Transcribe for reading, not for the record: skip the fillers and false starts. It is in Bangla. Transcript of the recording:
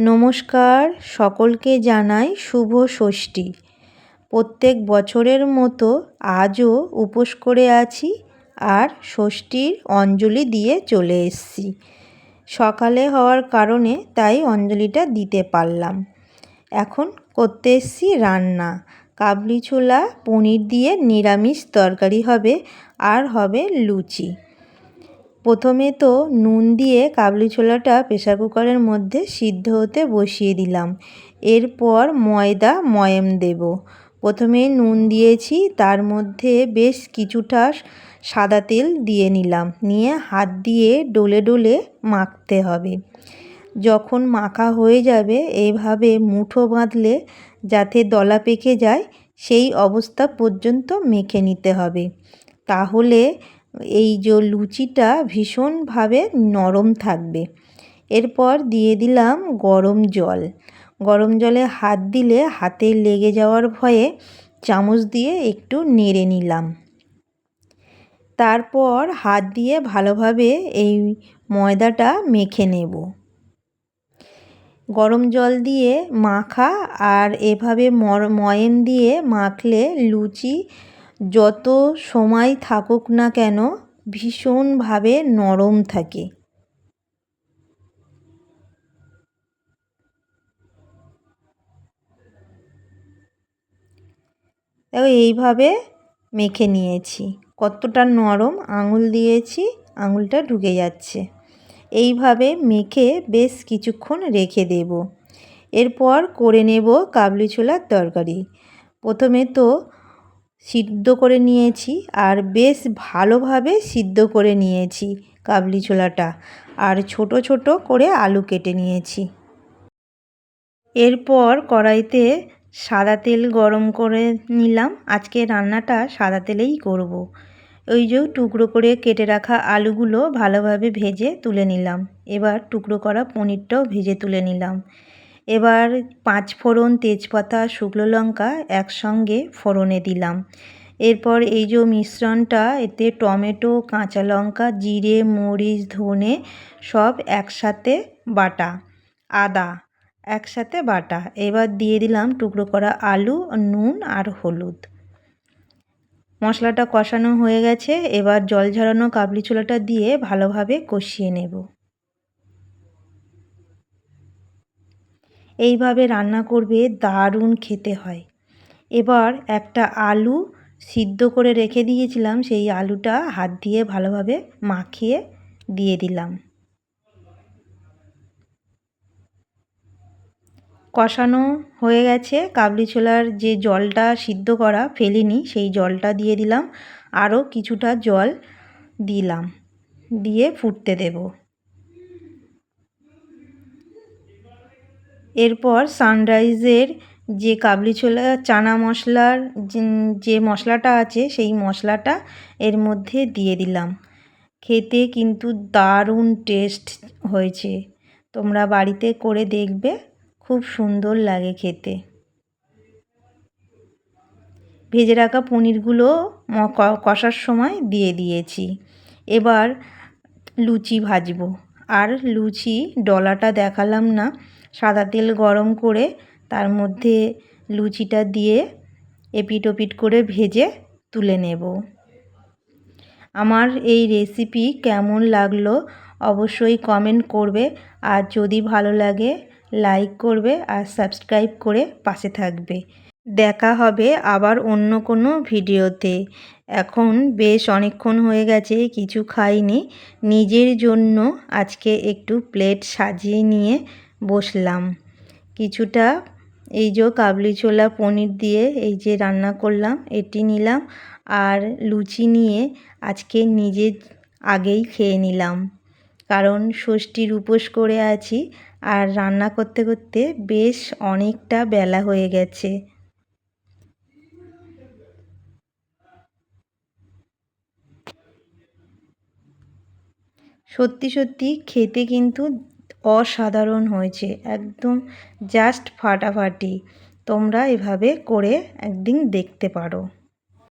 নমস্কার, সকলকে জানাই শুভ ষষ্ঠী। প্রত্যেক বছরের মতো আজও উপোস করে আছি আর ষষ্ঠীর অঞ্জলি দিয়ে চলে এসেছি। সকালে হওয়ার কারণে তাই অঞ্জলিটা দিতে পারলাম। এখন করতে এসেছি রান্না। কাবলি ছোলা পনির দিয়ে নিরামিষ তরকারি হবে আর হবে লুচি। প্রথমে তো নুন দিয়ে কাবলি ছোলাটা প্রেসার কুকারের মধ্যে সিদ্ধ হতে বসিয়ে দিলাম। এরপর ময়ম দেব। প্রথমে নুন দিয়েছি, তার মধ্যে বেশ কিছুটা সাদা তেল দিয়ে নিলাম, নিয়ে হাত দিয়ে ডলে ডলে মাখতে হবে। যখন মাখা হয়ে যাবে এইভাবে মুঠো বাঁধলে যাতে দলা পেকে যায় সেই অবস্থা পর্যন্ত মেখে নিতে হবে। তাহলে এই যে লুচিটা ভীষণভাবে নরম থাকবে। এরপর দিয়ে দিলাম গরম জল। গরম জলে হাত দিলে হাতে লেগে যাওয়ার ভয়ে চামচ দিয়ে একটু নেড়ে নিলাম। তারপর হাত দিয়ে ভালোভাবে এই ময়দাটা মেখে নেব। গরম জল দিয়ে মাখা আর এভাবে ময়াম দিয়ে মাখলে লুচি যত সময় থাকুক না কেন ভীষণভাবে নরম থাকে। দেখো এইভাবে মেখে নিয়েছি। কতটা নরম, আঙুল দিয়েছি আঙুলটা ঢুকে যাচ্ছে। এইভাবে মেখে বেশ কিছুক্ষণ রেখে দেব। এরপর করে নেব কাবলি ছোলার তরকারি। প্রথমে তো সিদ্ধ করে নিয়েছি আর বেশ ভালোভাবে সিদ্ধ করে নিয়েছি কাবলি ছোলাটা, আর ছোট ছোট করে আলু কেটে নিয়েছি। এরপর কড়াইতে সাদা তেল গরম করে নিলাম। আজকে রান্নাটা সাদা তেলেই করব। ওই যে টুকরো করে কেটে রাখা আলুগুলো ভালোভাবে ভেজে তুলে নিলাম। এবার টুকরো করা পনিরটাও ভেজে তুলে নিলাম। এবার 5 ফোড়ন, তেজপাতা, শুকনো লঙ্কা একসঙ্গে ফোড়নে দিলাম। এরপর এই যে মিশ্রণটা, এতে টমেটো, কাঁচা লঙ্কা, জিরে, মরিচ, ধনে সব একসাথে বাটা, আদা একসাথে বাটা। এবার দিয়ে দিলাম টুকরো করা আলু, নুন আর হলুদ। মশলাটা কষানো হয়ে গেছে। এবার জল ঝরানো কাবলি ছোলাটা দিয়ে ভালোভাবে কষিয়ে নেব। এইভাবে রান্না করবে, দারুণ খেতে হয়। এবার একটা আলু সিদ্ধ করে রেখে দিয়েছিলাম, সেই আলুটা হাত দিয়ে ভালোভাবে মাখিয়ে দিয়ে দিলাম। কষানো হয়ে গেছে। কাবলি ছোলার যে জলটা সিদ্ধ করা ফেলিনি সেই জলটা দিয়ে দিলাম। আরও কিছুটা জল দিলাম, দিয়ে ফুটতে দেব। এরপর সানরাইজের যে কাবলি ছোলা চানা মশলার যে মশলাটা আছে সেই মশলাটা এর মধ্যে দিয়ে দিলাম। খেতে কিন্তু দারুণ টেস্ট হয়েছে। তোমরা বাড়িতে করে দেখবে, খুব সুন্দর লাগে খেতে। ভেজে রাখা পনিরগুলো কষার সময় দিয়ে দিয়েছি। এবার লুচি ভাজবো। আর লুচি ডলাটা দেখালাম না, সাদা তেল গরম করে তার মধ্যে লুচিটা দিয়ে এপিট ওপিট করে ভেজে তুলে নেব। আমার এই রেসিপি কেমন লাগলো অবশ্যই কমেন্ট করবে, আর যদি ভালো লাগে লাইক করবে আর সাবস্ক্রাইব করে পাশে থাকবে। দেখা হবে আবার অন্য কোনো ভিডিওতে। এখন বেশ অনেকক্ষণ হয়ে গেছে, কিছু খাইনি। নিজের জন্য আজকে একটু প্লেট সাজিয়ে নিয়ে বসলাম। কিছুটা এই যে কাবলি ছোলা পনির দিয়ে এই যে রান্না করলাম এটি নিলাম, আর লুচি নিয়ে আজকে নিজে আগেই খেয়ে নিলাম, কারণ ষষ্ঠীর উপোস করে আছি আর রান্না করতে করতে বেশ অনেকটা বেলা হয়ে গেছে। সত্যি সত্যি খেতে কিন্তু অসাধারণ হয়েছে, একদম জাস্ট ফাটাফাটি। তোমরা এভাবে করে একদিন দেখতে পারো।